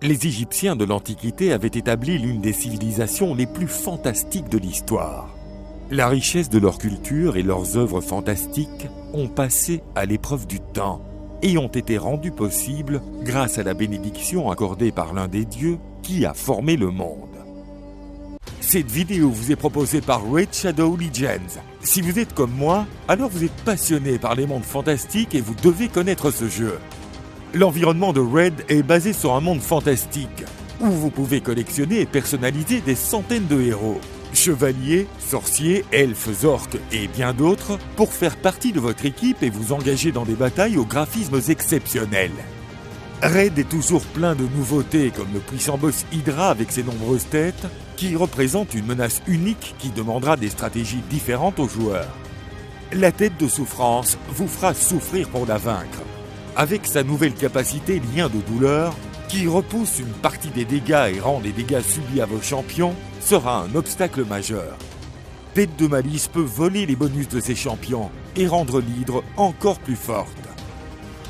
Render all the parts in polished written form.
Les Égyptiens de l'Antiquité avaient établi l'une des civilisations les plus fantastiques de l'histoire. La richesse de leur culture et leurs œuvres fantastiques ont passé à l'épreuve du temps et ont été rendues possibles grâce à la bénédiction accordée par l'un des dieux qui a formé le monde. Cette vidéo vous est proposée par Raid Shadow Legends. Si vous êtes comme moi, alors vous êtes passionné par les mondes fantastiques et vous devez connaître ce jeu. L'environnement de Raid est basé sur un monde fantastique, où vous pouvez collectionner et personnaliser des centaines de héros, chevaliers, sorciers, elfes, orques et bien d'autres, pour faire partie de votre équipe et vous engager dans des batailles aux graphismes exceptionnels. Raid est toujours plein de nouveautés comme le puissant boss Hydra avec ses nombreuses têtes, qui représente une menace unique qui demandera des stratégies différentes aux joueurs. La tête de souffrance vous fera souffrir pour la vaincre, avec sa nouvelle capacité lien de douleur, qui repousse une partie des dégâts et rend les dégâts subis à vos champions, sera un obstacle majeur. Tête de malice peut voler les bonus de ses champions et rendre l'hydre encore plus forte.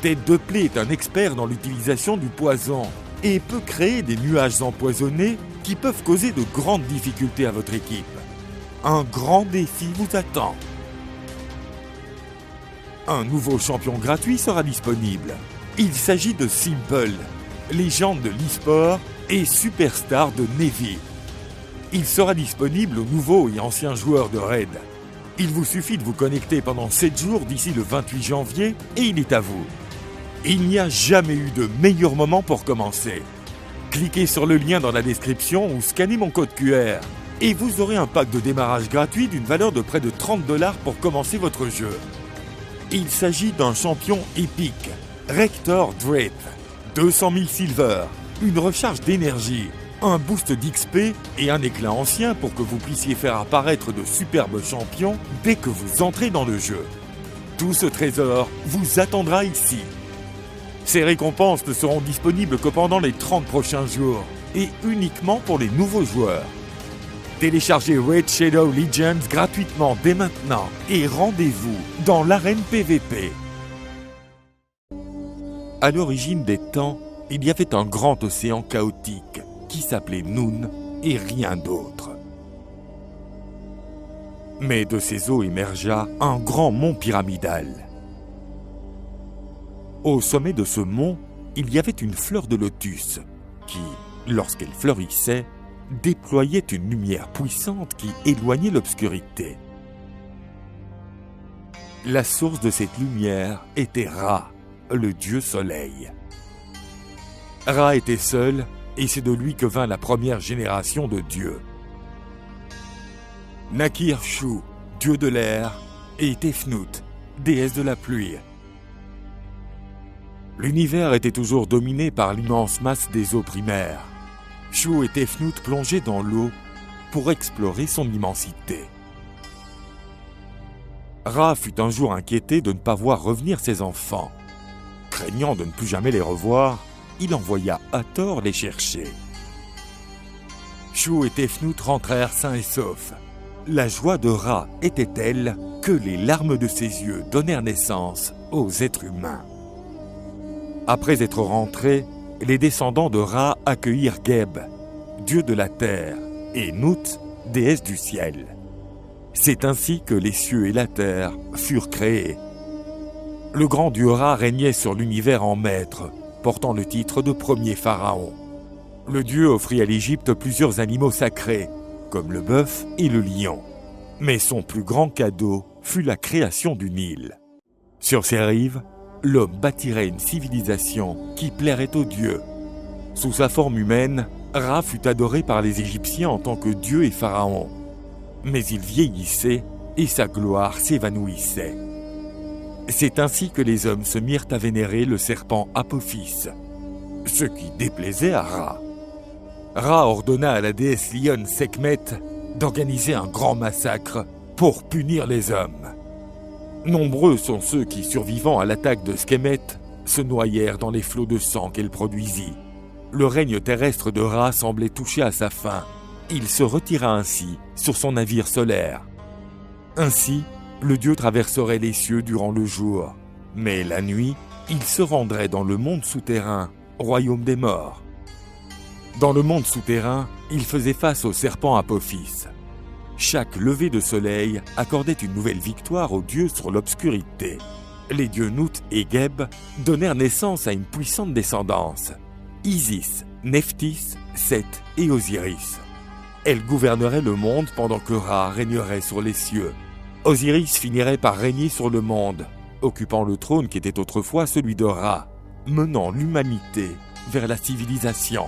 Tête de plaie est un expert dans l'utilisation du poison et peut créer des nuages empoisonnés qui peuvent causer de grandes difficultés à votre équipe. Un grand défi vous attend. Un nouveau champion gratuit sera disponible. Il s'agit de Simple, légende de l'e-sport et superstar de Navy. Il sera disponible aux nouveaux et anciens joueurs de Raid. Il vous suffit de vous connecter pendant 7 jours d'ici le 28 janvier et il est à vous. Il n'y a jamais eu de meilleur moment pour commencer. Cliquez sur le lien dans la description ou scannez mon code QR et vous aurez un pack de démarrage gratuit d'une valeur de près de 30 $ pour commencer votre jeu. Il s'agit d'un champion épique, Rector Drake, 200 000 silver, une recharge d'énergie, un boost d'XP et un éclat ancien pour que vous puissiez faire apparaître de superbes champions dès que vous entrez dans le jeu. Tout ce trésor vous attendra ici. Ces récompenses ne seront disponibles que pendant les 30 prochains jours et uniquement pour les nouveaux joueurs. Téléchargez Raid Shadow Legends gratuitement dès maintenant et rendez-vous dans l'arène PVP. À l'origine des temps, il y avait un grand océan chaotique qui s'appelait Noon et rien d'autre. Mais de ces eaux émergea un grand mont pyramidal. Au sommet de ce mont, il y avait une fleur de lotus qui, lorsqu'elle fleurissait, déployait une lumière puissante qui éloignait l'obscurité. La source de cette lumière était Ra, le dieu soleil. Ra était seul et c'est de lui que vint la première génération de dieux. Naquirent Shu, dieu de l'air, et Tefnut, déesse de la pluie. L'univers était toujours dominé par l'immense masse des eaux primaires. Shu et Tefnut plongeaient dans l'eau pour explorer son immensité. Ra fut un jour inquiété de ne pas voir revenir ses enfants. Craignant de ne plus jamais les revoir, il envoya Hathor les chercher. Shu et Tefnut rentrèrent sains et saufs. La joie de Ra était telle que les larmes de ses yeux donnèrent naissance aux êtres humains. Après être rentrés, les descendants de Ra accueillirent Geb, dieu de la terre, et Nut, déesse du ciel. C'est ainsi que les cieux et la terre furent créés. Le grand dieu Ra régnait sur l'univers en maître, portant le titre de premier pharaon. Le dieu offrit à l'Égypte plusieurs animaux sacrés, comme le bœuf et le lion. Mais son plus grand cadeau fut la création du Nil. Sur ses rives, l'homme bâtirait une civilisation qui plairait aux dieux. Sous sa forme humaine, Ra fut adoré par les Égyptiens en tant que dieu et pharaon. Mais il vieillissait et sa gloire s'évanouissait. C'est ainsi que les hommes se mirent à vénérer le serpent Apophis, ce qui déplaisait à Ra. Ra ordonna à la déesse lionne Sekhmet d'organiser un grand massacre pour punir les hommes. Nombreux sont ceux qui, survivant à l'attaque de Sekhmet, se noyèrent dans les flots de sang qu'elle produisit. Le règne terrestre de Ra semblait toucher à sa fin. Il se retira ainsi sur son navire solaire. Ainsi, le dieu traverserait les cieux durant le jour, mais la nuit, il se rendrait dans le monde souterrain, royaume des morts. Dans le monde souterrain, il faisait face au serpent Apophis. Chaque lever de soleil accordait une nouvelle victoire aux dieux sur l'obscurité. Les dieux Nout et Geb donnèrent naissance à une puissante descendance. Isis, Nephthys, Seth et Osiris. Elle gouvernerait le monde pendant que Ra régnerait sur les cieux. Osiris finirait par régner sur le monde, occupant le trône qui était autrefois celui de Ra, menant l'humanité vers la civilisation.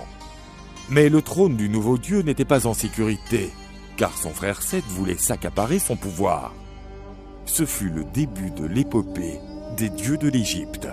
Mais le trône du nouveau dieu n'était pas en sécurité, car son frère Seth voulait s'accaparer son pouvoir. Ce fut le début de l'épopée des dieux de l'Égypte.